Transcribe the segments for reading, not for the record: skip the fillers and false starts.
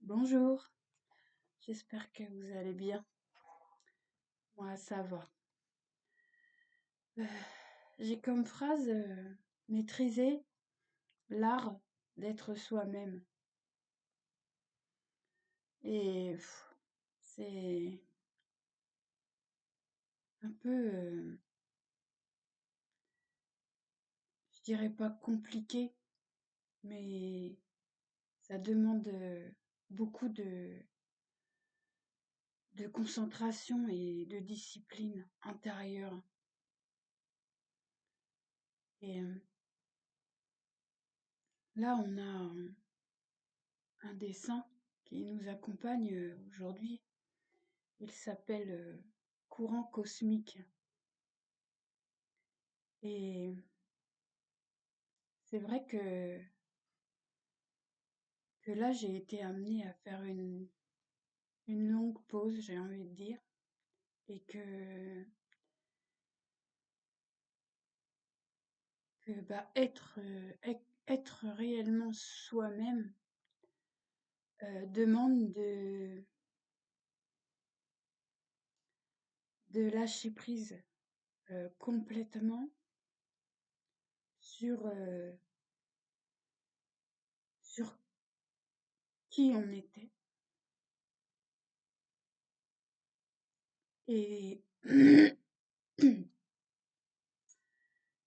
Bonjour, j'espère que vous allez bien. Moi, ça va. Euh, j'ai comme phrase maîtriser l'art d'être soi-même. Et c'est un peu, je dirais pas compliqué, mais ça demande beaucoup de concentration et de discipline intérieure. Et là, on a un dessin qui nous accompagne aujourd'hui. Il s'appelle Courant cosmique. Et c'est vrai que là, j'ai été amenée à faire une longue pause, j'ai envie de dire, et que bah, être réellement soi-même demande de lâcher prise complètement sur qui on était. Et,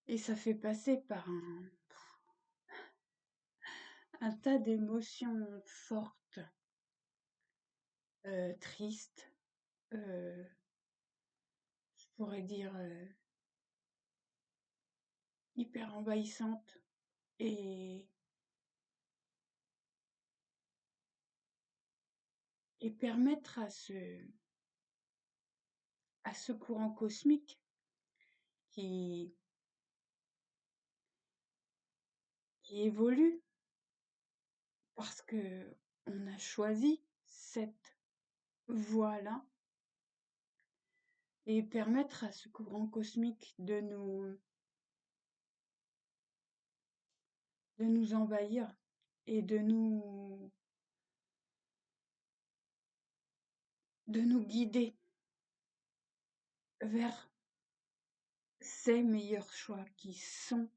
et ça fait passer par un tas d'émotions fortes, tristes, je pourrais dire hyper envahissantes et, et permettre à ce courant cosmique qui, qui évolue parce que on a choisi cette voie-là et permettre à ce courant cosmique de nous envahir et de nous guider vers ces meilleurs choix qui sont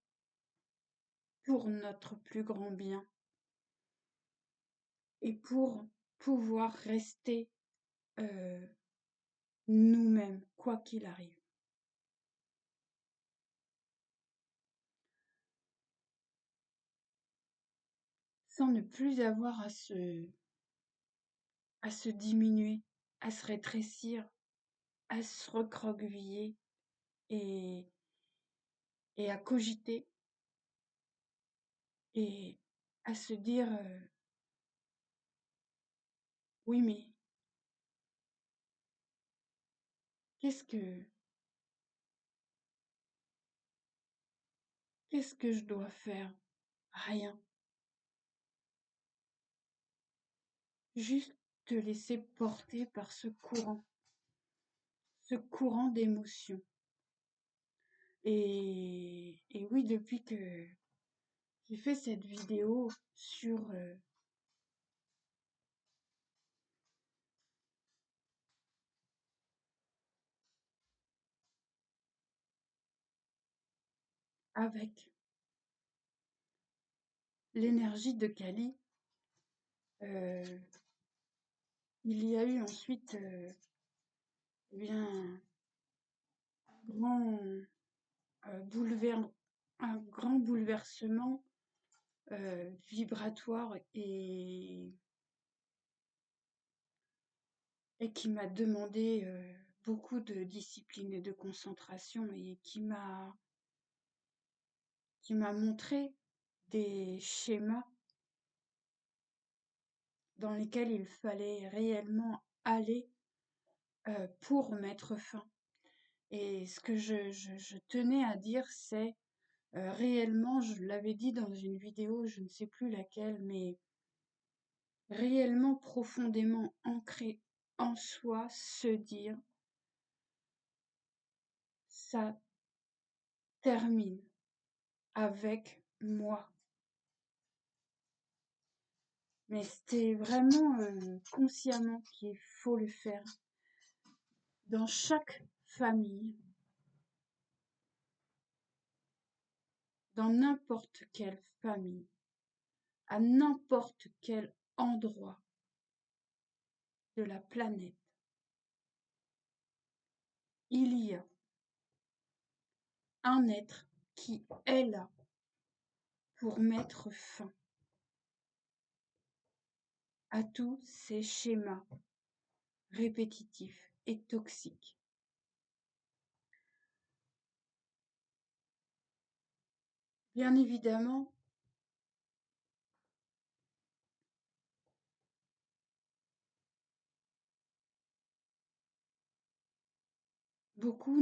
pour notre plus grand bien et pour pouvoir rester euh, nous-mêmes, quoi qu'il arrive. Sans ne plus avoir à se diminuer, à se rétrécir, à se recroqueviller et, et à cogiter et à se dire oui mais qu'est-ce que qu'est-ce que je dois faire? Rien. Juste te laisser porter par ce courant d'émotions. Et oui, depuis que j'ai fait cette vidéo sur avec l'énergie de Kali, euh, il y a eu ensuite eh bien, grand, boulever- un grand bouleversement vibratoire et qui m'a demandé beaucoup de discipline et de concentration et qui m'a montré des schémas dans lesquels il fallait réellement aller pour mettre fin. Et ce que je tenais à dire, c'est réellement, je l'avais dit dans une vidéo, je ne sais plus laquelle, mais réellement profondément ancré en soi, se dire, ça termine avec moi. mais c'était vraiment consciemment qu'il faut le faire. Dans chaque famille, dans n'importe quelle famille, à n'importe quel endroit de la planète, il y a un être qui est là pour mettre fin à tous ces schémas répétitifs et toxiques. Bien évidemment, beaucoup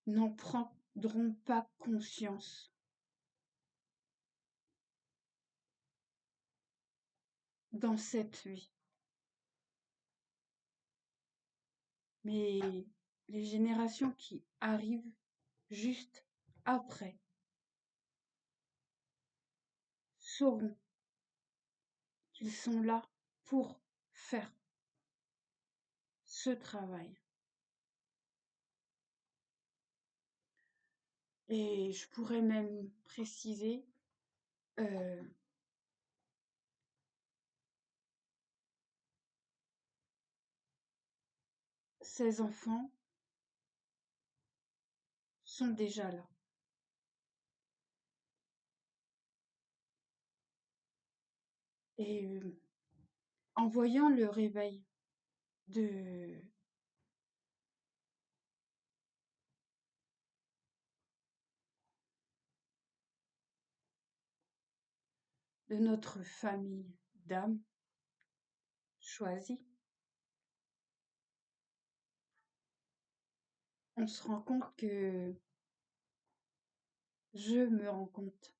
n'en prendront pas conscience dans cette vie. Mais les générations qui arrivent juste après sauront qu'ils sont là pour faire ce travail. Et je pourrais même préciser, euh, ces enfants sont déjà là. Et en voyant le réveil de, de notre famille d'âmes choisies, on se rend compte que je me rends compte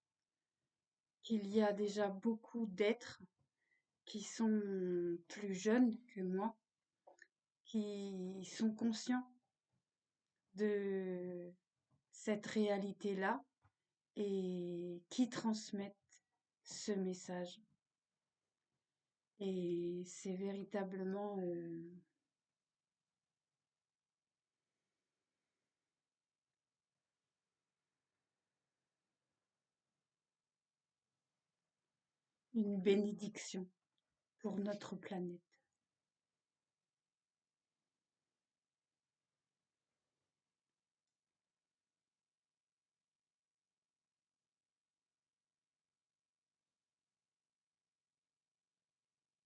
qu'il y a déjà beaucoup d'êtres qui sont plus jeunes que moi, qui sont conscients de cette réalité-là et qui transmettent ce message. Et c'est véritablement une bénédiction pour notre planète.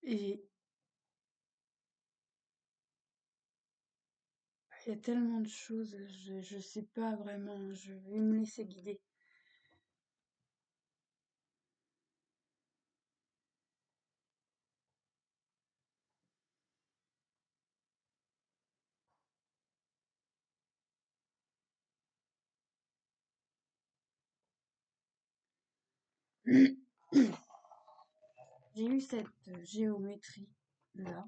Et il y a tellement de choses, je sais pas vraiment, je vais me laisser guider. J'ai eu cette géométrie-là,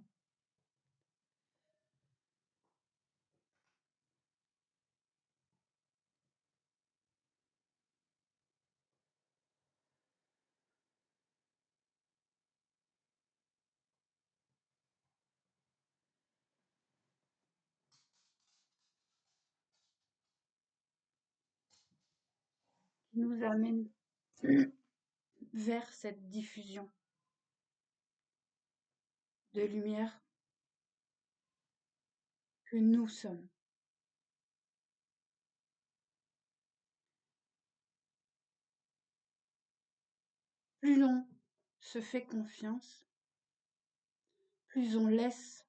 qui nous amène vers cette diffusion de lumière que nous sommes. Plus l'on se fait confiance, plus on laisse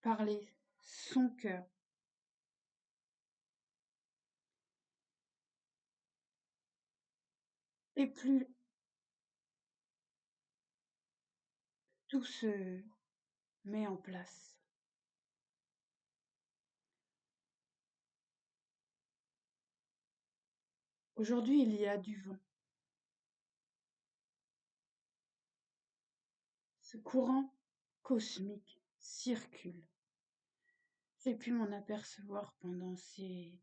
parler son cœur, et plus tout se met en place. Aujourd'hui, il y a du vent. Ce courant cosmique circule. J'ai pu m'en apercevoir pendant ces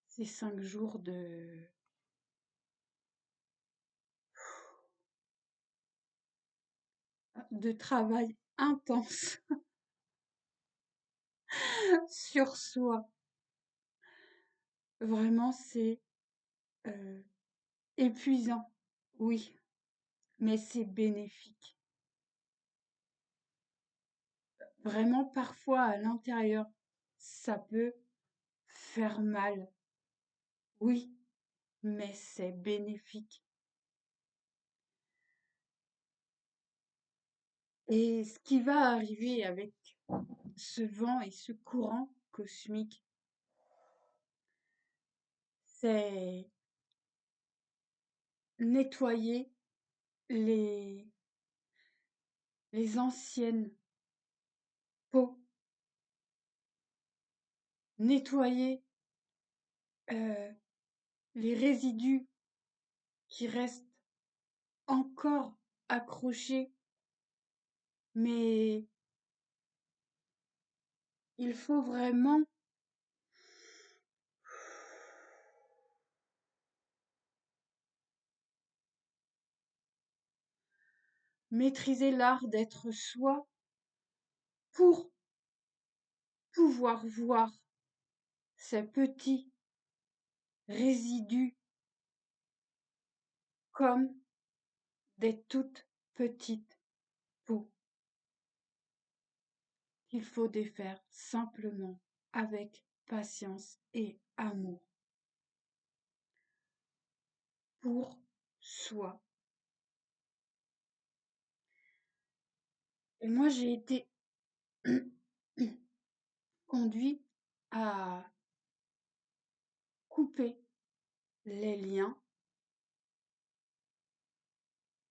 5 jours de travail intense sur soi. Vraiment, c'est euh, épuisant, oui, mais c'est bénéfique. Vraiment, parfois à l'intérieur, ça peut faire mal, oui, mais c'est bénéfique. Et ce qui va arriver avec ce vent et ce courant cosmique, c'est nettoyer les, les anciennes peaux, nettoyer euh, les résidus qui restent encore accrochés, mais il faut vraiment maîtriser l'art d'être soi pour pouvoir voir ces petits résidus comme des toutes petites peaux qu'il faut défaire simplement avec patience et amour pour soi. Et moi, j'ai été conduit à couper les liens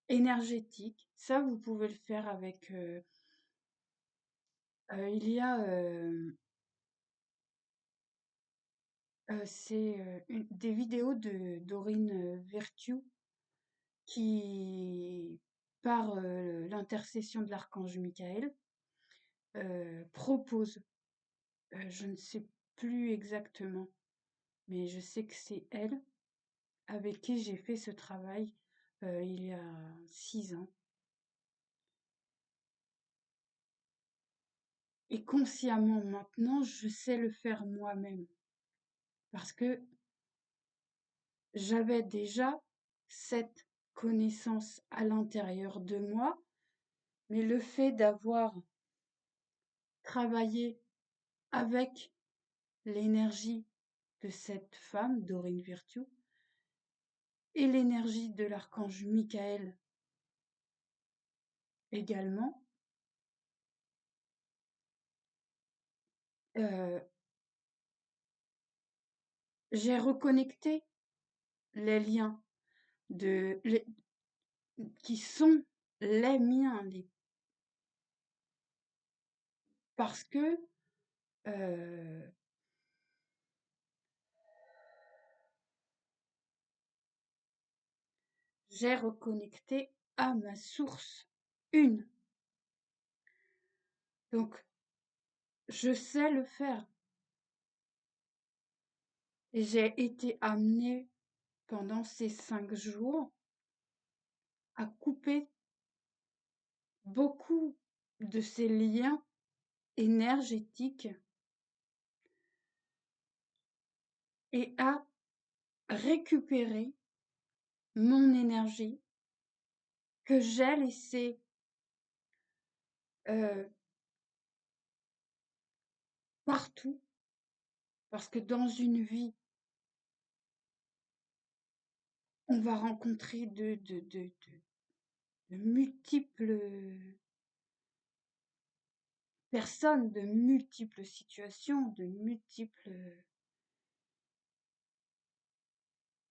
énergétiques. Ça, vous pouvez le faire avec... il y a... c'est des vidéos de Dorine Virtue qui, par l'intercession de l'archange Michael, propose, je ne sais plus exactement, mais je sais que c'est elle avec qui j'ai fait ce travail il y a 6 ans. Et consciemment maintenant, je sais le faire moi-même parce que j'avais déjà cette connaissance à l'intérieur de moi, mais le fait d'avoir travaillé avec l'énergie de cette femme, Dorine Virtue, et l'énergie de l'archange Michael également, euh, j'ai reconnecté les liens qui sont les miens, parce que euh, j'ai reconnecté à ma source une. Donc, je sais le faire. Et j'ai été amenée pendant ces 5 jours à couper beaucoup de ces liens énergétiques et à récupérer mon énergie que j'ai laissée euh, partout. Parce que dans une vie, on va rencontrer de multiples personnes, de multiples situations, de multiples...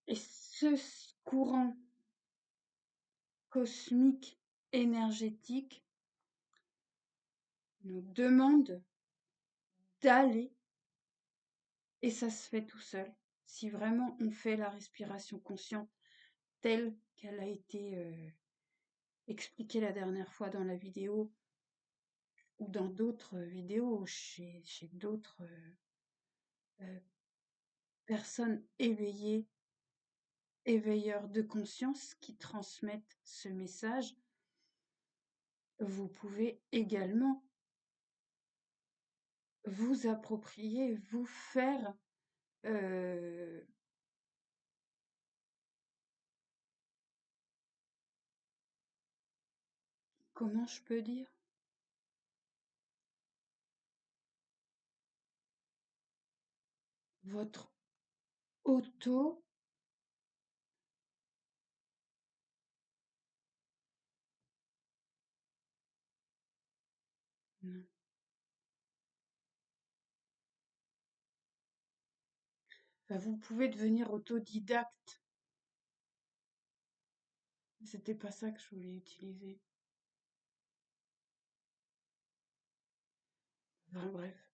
Et ce courant cosmique, énergétique, nous demande d'aller, et ça se fait tout seul, si vraiment on fait la respiration consciente telle qu'elle a été expliquée la dernière fois dans la vidéo ou dans d'autres vidéos chez d'autres euh, personnes éveillées, éveilleurs de conscience qui transmettent ce message. vous pouvez également vous approprier, vous faire, heu, comment je peux dire? Votre auto non, vous pouvez devenir autodidacte. C'était pas ça que je voulais utiliser. Enfin bref.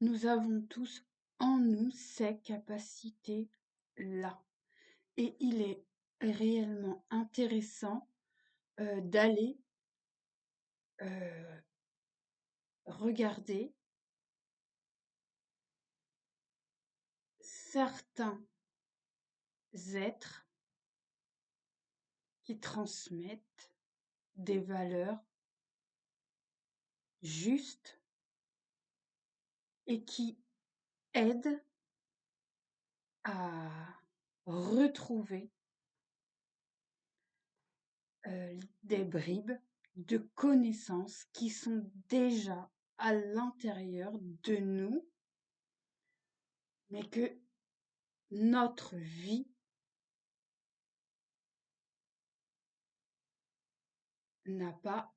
Nous avons tous en nous ces capacités-là. Et il est réellement intéressant d'aller euh, regarder certains êtres qui transmettent des valeurs justes et qui aident à retrouver des bribes de connaissances qui sont déjà à l'intérieur de nous, mais que notre vie n'a pas,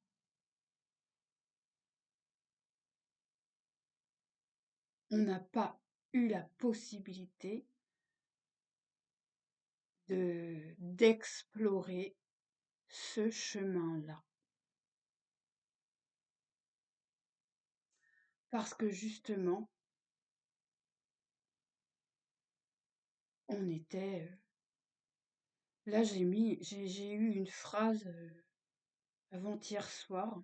on n'a pas eu la possibilité d'explorer ce chemin-là. Parce que justement, on était, là j'ai eu une phrase avant-hier soir,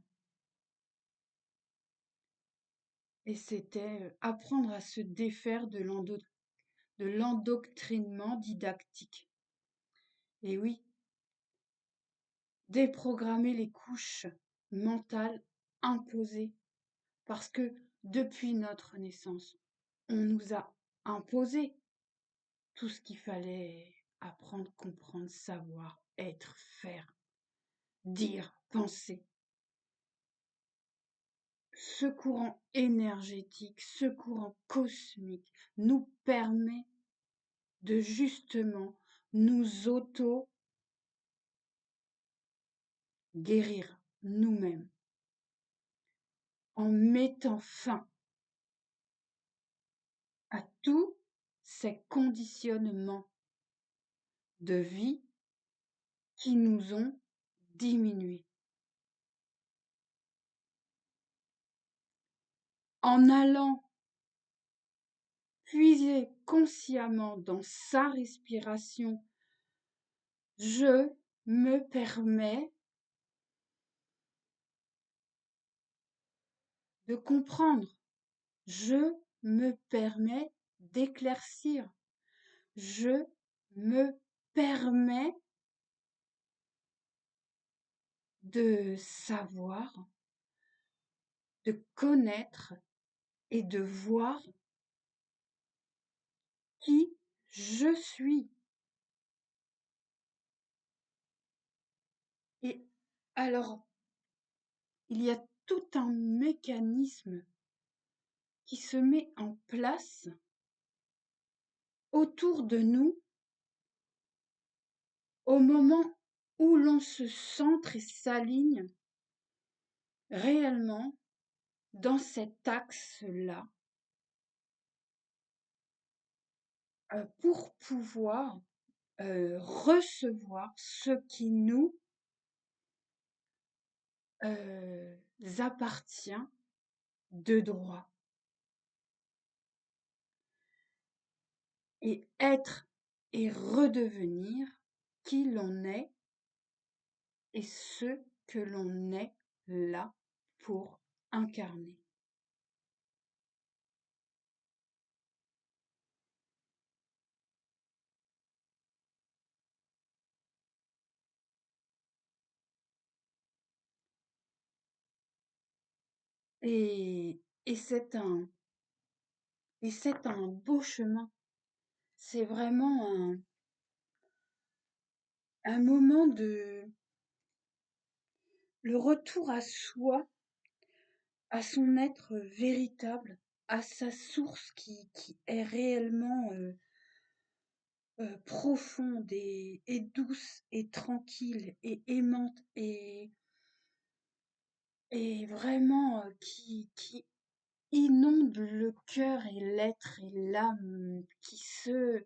et c'était apprendre à se défaire de l'endoctrinement didactique. Et oui, déprogrammer les couches mentales imposées. Parce que depuis notre naissance, on nous a imposé tout ce qu'il fallait apprendre, comprendre, savoir, être, faire, dire, penser. Ce courant énergétique, ce courant cosmique nous permet de justement nous auto-guérir nous-mêmes en mettant fin à tous ces conditionnements de vie qui nous ont diminués. En allant puiser consciemment dans sa respiration, je me permets de comprendre, je me permets d'éclaircir, je me permets de savoir, de connaître et de voir qui je suis. Et alors, il y a tout un mécanisme qui se met en place autour de nous au moment où l'on se centre et s'aligne réellement dans cet axe-là pour pouvoir recevoir ce qui nous appartient de droit et être et redevenir qui l'on est et ce que l'on est là pour incarner. et c'est un beau chemin. C'est vraiment un moment de le retour à soi, à son être véritable, à sa source qui est réellement profonde et douce et tranquille et aimante et vraiment qui inonde le cœur et l'être et l'âme, qui se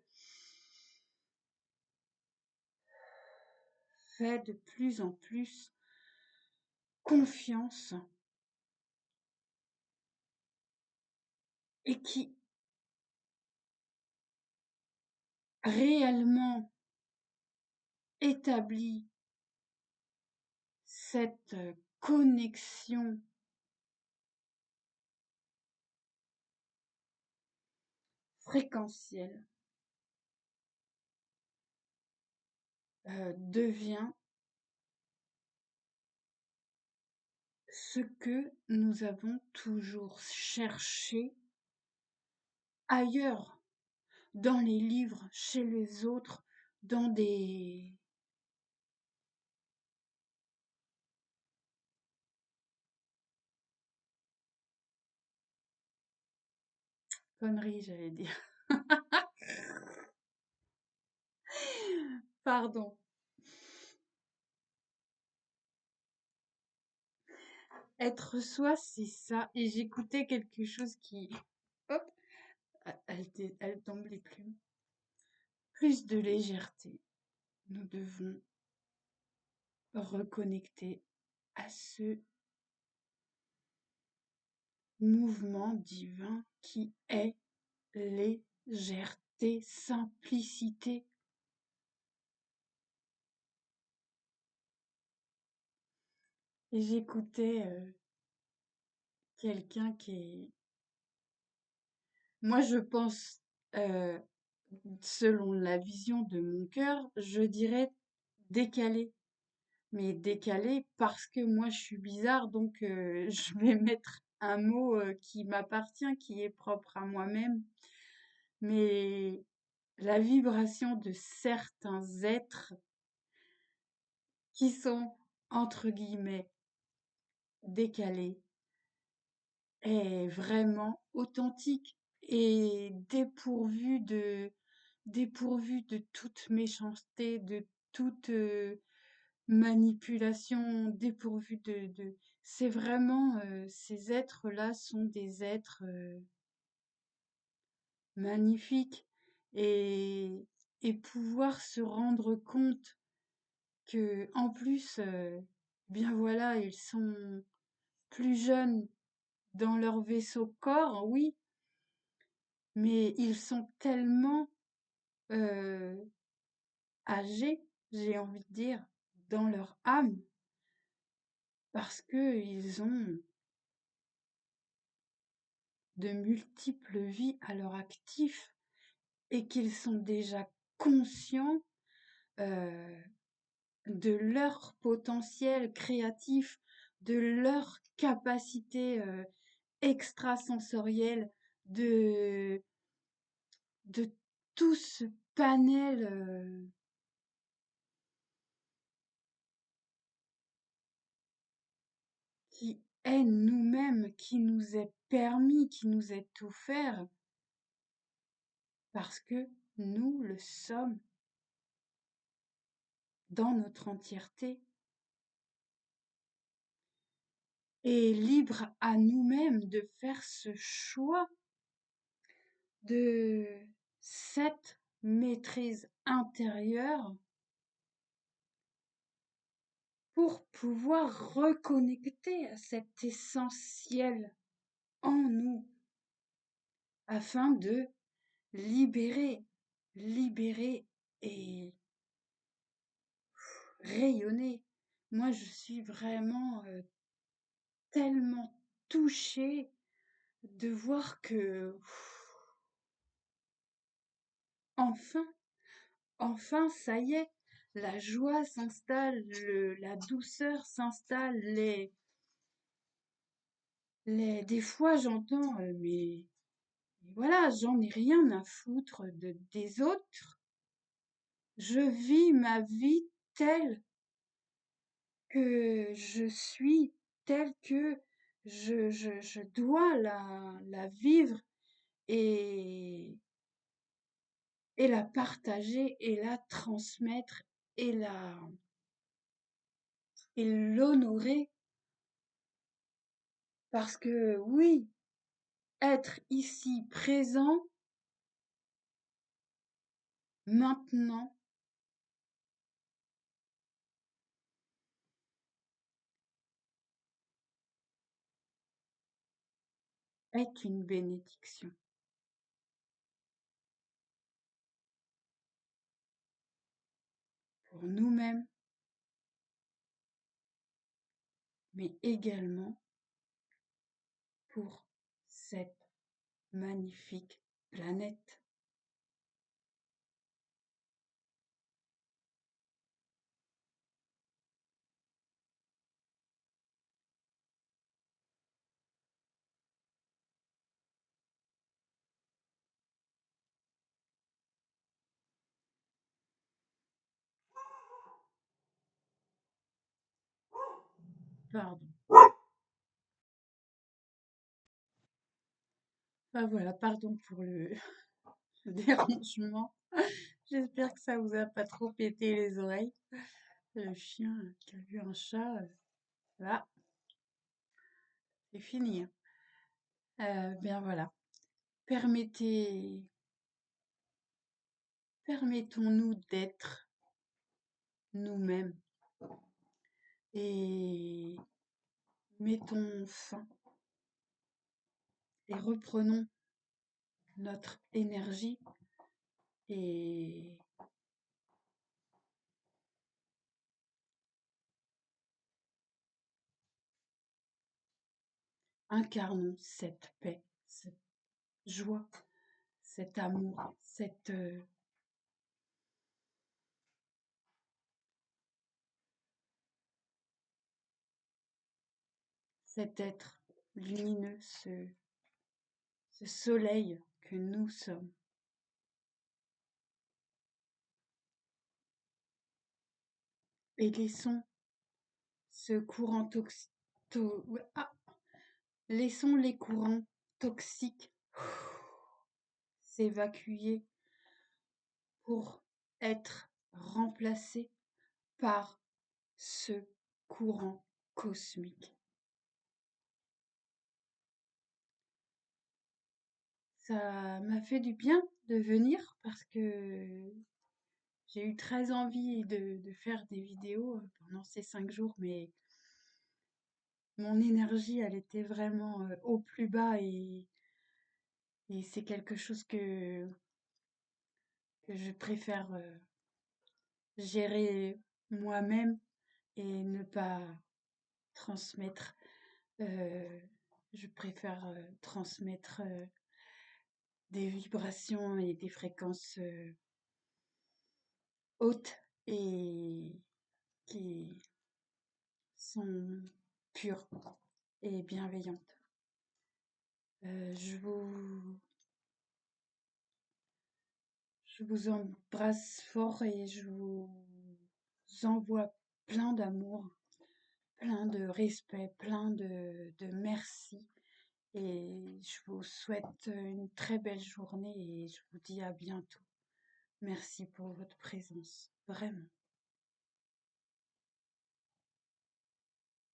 fait de plus en plus confiance et qui réellement établit cette connexion fréquentielle, devient ce que nous avons toujours cherché ailleurs, dans les livres, chez les autres, dans des conneries, j'allais dire. Pardon. Être soi, c'est ça. Et j'écoutais quelque chose qui, hop, elle tombe les plumes. Plus de légèreté. Nous devons reconnecter à ce mouvement divin qui est légèreté, simplicité. Et j'écoutais quelqu'un qui est, moi je pense, euh, selon la vision de mon cœur, je dirais décalé. Mais décalé parce que moi je suis bizarre, donc je vais mettre un mot qui m'appartient, qui est propre à moi-même. Mais la vibration de certains êtres qui sont, entre guillemets, décalés est vraiment authentique et dépourvu de toute méchanceté, de toute manipulation, dépourvu c'est vraiment, ces êtres-là sont des êtres magnifiques et, et pouvoir se rendre compte que, en plus, bien voilà, ils sont plus jeunes dans leur vaisseau corps, oui, mais ils sont tellement euh, âgés, j'ai envie de dire, dans leur âme, parce que ils ont de multiples vies à leur actif et qu'ils sont déjà conscients euh, de leur potentiel créatif, de leur capacité extrasensorielle, de, de tout ce panel qui est nous-mêmes, qui nous est permis, qui nous est offert, parce que nous le sommes dans notre entièreté. Et libre à nous-mêmes de faire ce choix de cette maîtrise intérieure pour pouvoir reconnecter à cet essentiel en nous afin de libérer, libérer et rayonner. Moi, je suis vraiment tellement touchée de voir que enfin, enfin, ça y est, la joie s'installe, la douceur s'installe, Des fois, j'entends, mais voilà, j'en ai rien à foutre des autres. Je vis ma vie telle que je suis, telle que je dois la vivre et, et la partager et la transmettre et et l'honorer. Parce que oui, être ici présent, maintenant, est une bénédiction pour nous-mêmes, mais également pour cette magnifique planète. Pardon. Ah voilà, pardon pour le dérangement. J'espère que ça vous a pas trop pété les oreilles. Le chien qui a vu un chat, là, c'est fini, hein. Bien voilà. Permettez, permettons-nous d'être nous-mêmes et mettons fin et reprenons notre énergie et incarnons cette paix, cette joie, cet amour, cet être lumineux, ce soleil que nous sommes. Et laissons ce courant toxique, laissons les courants toxiques s'évacuer pour être remplacés par ce courant cosmique. Ça m'a fait du bien de venir parce que j'ai eu très envie de faire des vidéos pendant ces 5 jours, mais mon énergie, elle était vraiment au plus bas et c'est quelque chose que je préfère gérer moi-même et ne pas transmettre. euh, je préfère transmettre des vibrations et des fréquences hautes et qui sont pures et bienveillantes. Je vous embrasse fort et je vous envoie plein d'amour, plein de respect, plein de merci. Et je vous souhaite une très belle journée et je vous dis à bientôt. Merci pour votre présence, vraiment.